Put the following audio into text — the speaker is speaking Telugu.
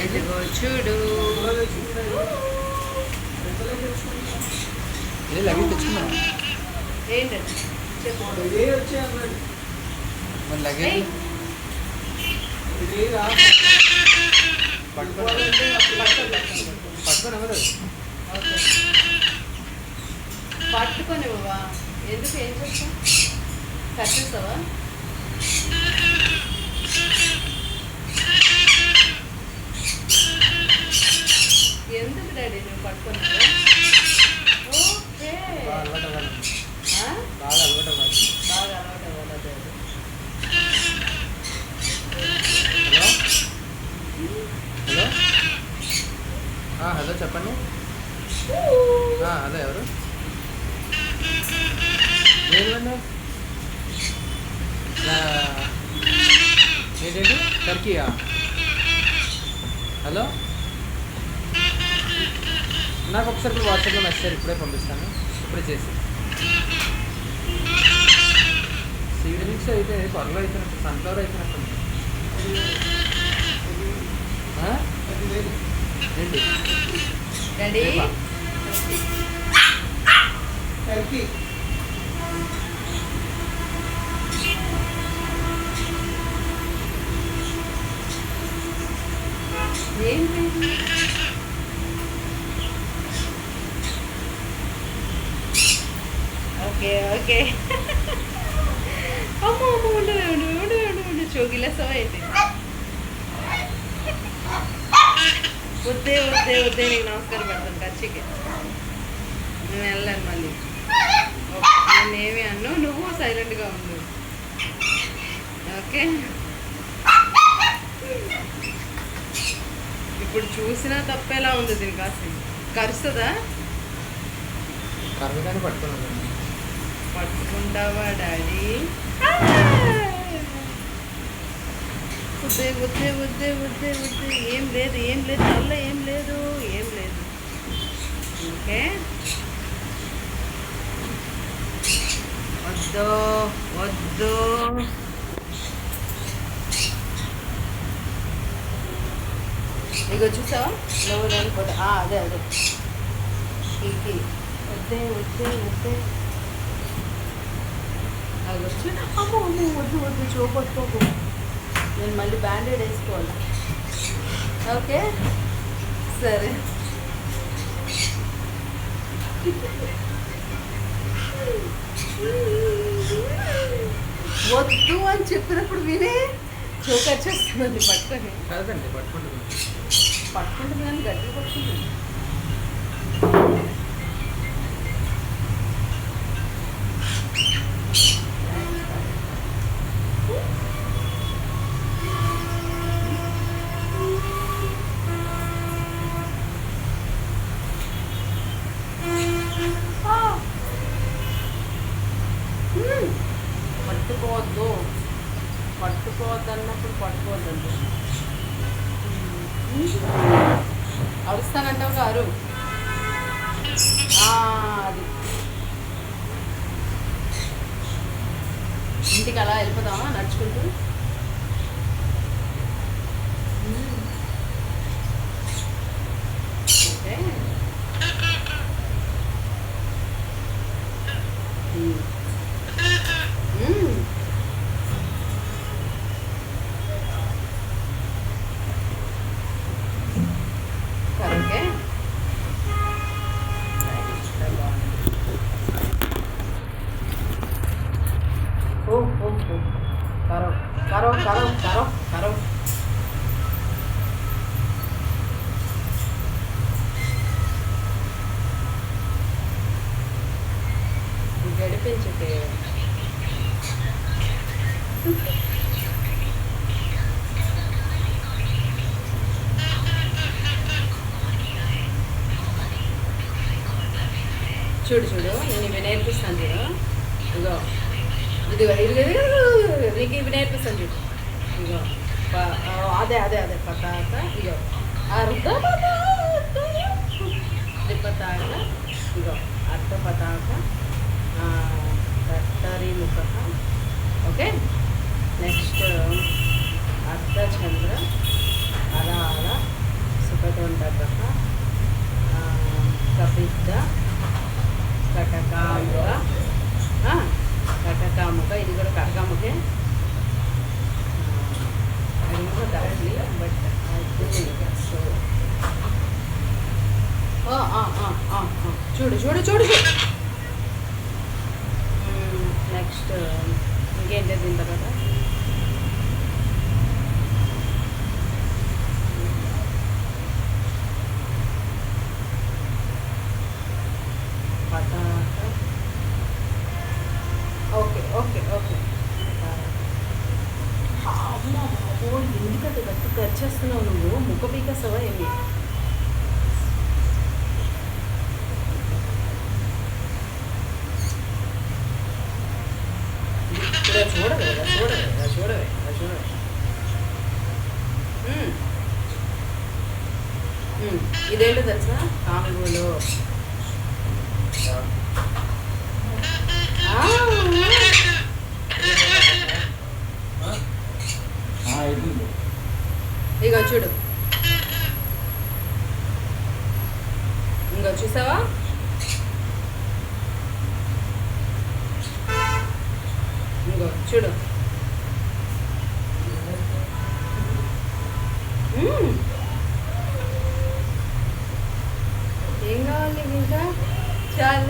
ఇదిగో చూడు. లగేజ్ తెచ్చుకున్నా ఏంటండి మరి లగేజ్ పట్టుకొని ఎవరు పట్టుకొని బాబా. ఎందుకు ఏం చేస్తావు? కట్టేస్తావా? ఎందుకు డాడీ నువ్వు పట్టుకున్నావు? ఓకే, బాగా అలవాటు అవ్వాలి. బాగా అలవాటు అవ్వాలి. హలో హలో హలో చెప్పండి. అదే ఎవరు ఏంటండి? ఏంటండి టర్కీయా? హలో, నాకు ఒకసారి వాట్సాప్లో మెసేజ్ ఇప్పుడే పంపిస్తాను. ఇప్పుడే చేసి సీడ్ మిక్స్ అయితే త్వరలో అయిపోయినట్టు, సన్ఫ్లవర్ అయిపోయినట్టు. ఏంటి డాడీ? ఏంటి ఓకే ఓకే. అమ్మ అమ్మ ఉండు చోగిలా సవ అయితే వద్దే నీకు నమస్కారం పెడతాను ఖర్చుకి. నేను వెళ్ళాను మళ్ళీ. నేనేమి అన్ను, నువ్వు సైలెంట్గా ఉండు. ఓకే, ఇప్పుడు చూసినా తప్పేలా ఉంది దీనికి. కాసి కరుస్తుందా? కర్రగానే పట్టుకున్నాను. పట్టుకుంటావా డాడీ? వద్దే. ఏం లేదు అల్ల ఏం లేదు. ఓకే, వద్దు. ఇగో చూసావా నువ్వు లేకపోతే అదే ఇది వద్దే. అది వచ్చి అమ్మో వద్దు చూపట్టుకోకు. నేను మళ్ళీ బ్యాండేడ్ వేసుకోవాలి. ఓకే సరే. వద్దు అని చెప్పినప్పుడు వినే చోక వచ్చేస్తుంది. పట్టుకొని కాదండి పట్టుకుంటుంది కానీ గట్టి పట్టుకుంటుంది. పట్టుకోవద్దు అన్నప్పుడు పట్టుకోవద్దండి. అరుస్తానంటావు గారు. అది ఇంటికి అలా వెళ్ళిపోతామా నడుచుకుంటూ? ఓకే, కరెక్టే. కరో గడిపించుతే చూడు నేను ఇవి నేర్పిస్తాను చూడు. ఇదిగో నీకు ఇవి నేర్పిస్తాను చూడు. ఇగో అదే పతాక. ఇగో అర్ధ పతాక. ఇగో అర్ధ పతాక కట్టరి ముఖ. ఓకే, నెక్స్ట్ అర్ధచంద్ర అలా సో చూడు చూడు చూడు చూడు. నెక్స్ట్ ఇంకేంటి దీని తర్వాత పటాట. Okay okay okay. అమ్మ బాబో, ఎందుకంటే గట్టి తెచ్చేస్తున్నావు నువ్వు, ముక్క పీకేస్తావా ఏమి? చూడవే చూడవే చూడవే చూడవే. ఇదేంటో తెలుసా, కాంగులు. ఇగో చూడు, ఇంకో చూసావా? ఇంకో చూడు. ఏం కావాలి ఇంకా? చాలు.